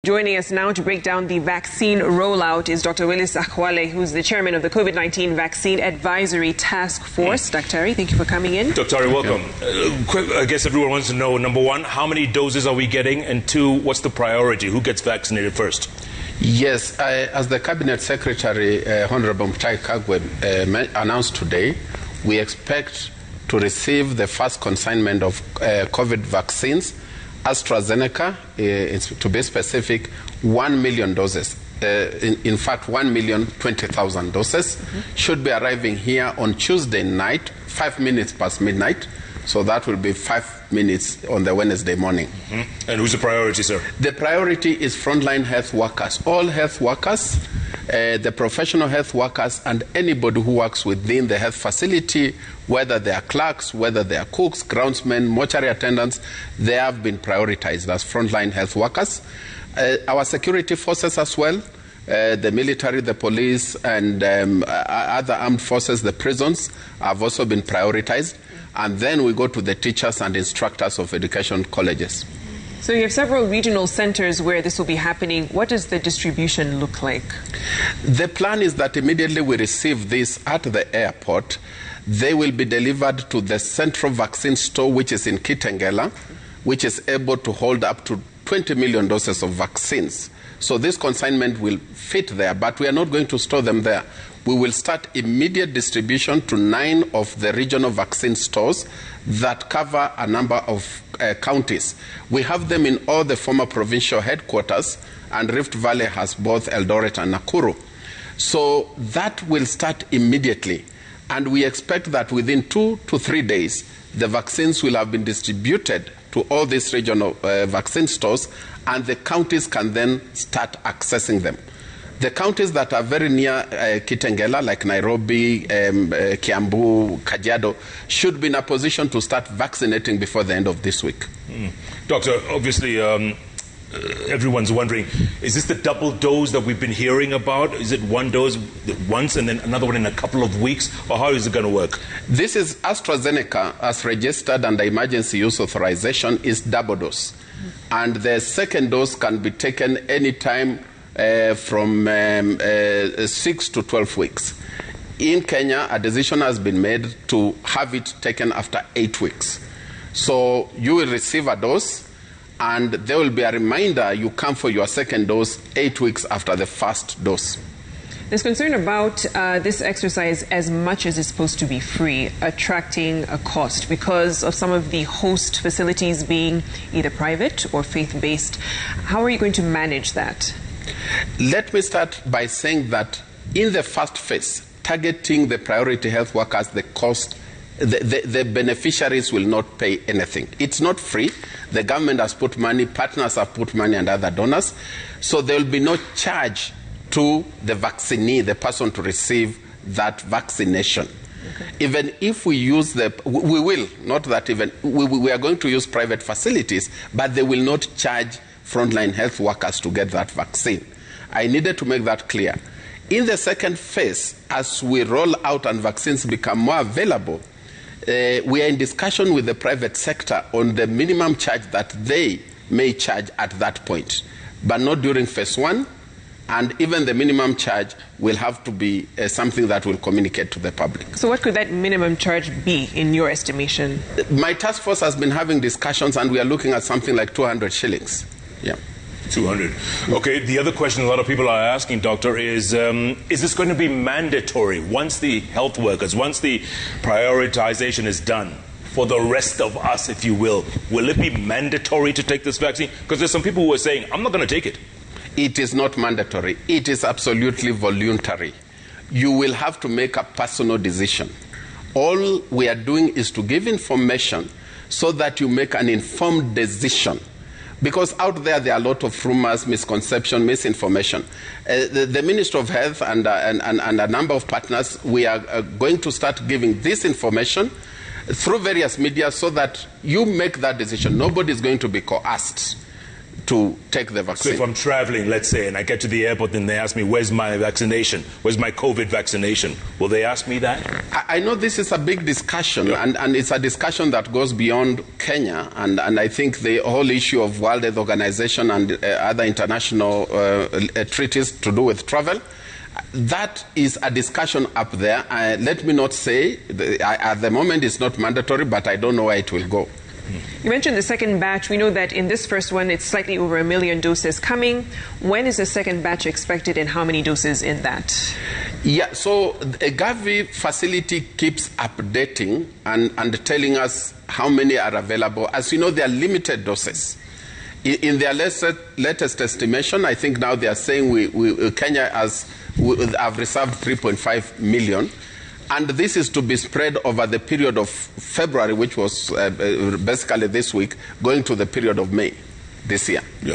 Joining us now to break down the vaccine rollout is Dr. Willis Akhwale, who's the chairman of the COVID-19 Vaccine Advisory Task Force. Dr. thank you for coming in. Dr. welcome. I guess everyone wants to know, number one, how many doses are we getting? And two, what's the priority? Who gets vaccinated first? Yes, as the Cabinet Secretary, Honorable Mutahi Kagwe, announced today, we expect to receive the first consignment of COVID vaccines. AstraZeneca, to be specific, 1 million doses. In fact, 1,020,000 doses should be arriving here on Tuesday night, 5 minutes past midnight. So that will be 5 minutes on the Wednesday morning. And who's the priority, sir? The priority is frontline health workers. All health workers, the professional health workers, and anybody who works within the health facility, whether they are clerks, whether they are cooks, groundsmen, mortuary attendants, they have been prioritized as frontline health workers. Our security forces as well, the military, the police, and other armed forces, the prisons, have also been prioritized. And then we go to the teachers and instructors of education colleges. So you have several regional centers where this will be happening. What does the distribution look like? The plan is that immediately we receive this at the airport, they will be delivered to the central vaccine store, which is in Kitengela, which is able to hold up to 20 million doses of vaccines. So this consignment will fit there, but we are not going to store them there. We will start immediate distribution to 9 of the regional vaccine stores that cover a number of counties. We have them in all the former provincial headquarters, and Rift Valley has both Eldoret and Nakuru. So that will start immediately, and we expect that within 2 to 3 days, the vaccines will have been distributed to all these regional vaccine stores, and the counties can then start accessing them. The counties that are very near Kitengela, like Nairobi, Kiambu, Kajiado, should be in a position to start vaccinating before the end of this week. Doctor, obviously, everyone's wondering, is this the double dose that we've been hearing about? Is it one dose once and then another one in a couple of weeks? Or how is it going to work? This is AstraZeneca, as registered under emergency use authorization, is double dose. And the second dose can be taken anytime from 6 to 12 weeks. In Kenya, a decision has been made to have it taken after 8 weeks. So you will receive a dose, and there will be a reminder you come for your second dose 8 weeks after the first dose. There's concern about this exercise, as much as it's supposed to be free, attracting a cost because of some of the host facilities being either private or faith-based. How are you going to manage that? Let me start by saying that in the first phase, targeting the priority health workers, the cost, the beneficiaries will not pay anything. It's not free. The government has put money, partners have put money, and other donors. So there will be no charge to the vaccinee, the person to receive that vaccination. Okay. Even if we use we will, not that even, we are going to use private facilities, but they will not charge frontline health workers to get that vaccine. I needed to make that clear. In the second phase, as we roll out and vaccines become more available, we are in discussion with the private sector on the minimum charge that they may charge at that point, but not during phase 1. And even the minimum charge will have to be something that will communicate to the public. So what could that minimum charge be in your estimation? My task force has been having discussions, and we are looking at something like 200 shillings. Yeah. 200. Okay, the other question a lot of people are asking, Doctor, is this going to be mandatory once the health workers, once the prioritization is done for the rest of us, if you will? Will it be mandatory to take this vaccine? Because there's some people who are saying, I'm not going to take it. It is not mandatory. It is absolutely voluntary. You will have to make a personal decision. All we are doing is to give information so that you make an informed decision. Because out there are a lot of rumors, misconception, misinformation. The Ministry of Health and a number of partners, we are going to start giving this information through various media so that you make that decision. Nobody is going to be coerced. to take the vaccine. So if I'm traveling, let's say, and I get to the airport and they ask me, where's my vaccination? Where's my COVID vaccination? Will they ask me that? I know this is a big discussion, and it's a discussion that goes beyond Kenya, and I think the whole issue of World Health Organization and other international treaties to do with travel. That is a discussion up there. Let me not say, at the moment it's not mandatory, but I don't know where it will go. You mentioned the second batch. We know that in this first one, it's slightly over 1 million doses coming. When is the second batch expected, and how many doses in that? Yeah, so the Gavi facility keeps updating and telling us how many are available. As you know, they are limited doses. In their latest estimation, I think now they are saying Kenya have reserved 3.5 million. And this is to be spread over the period of February, which was basically this week, going to the period of May this year. Yeah.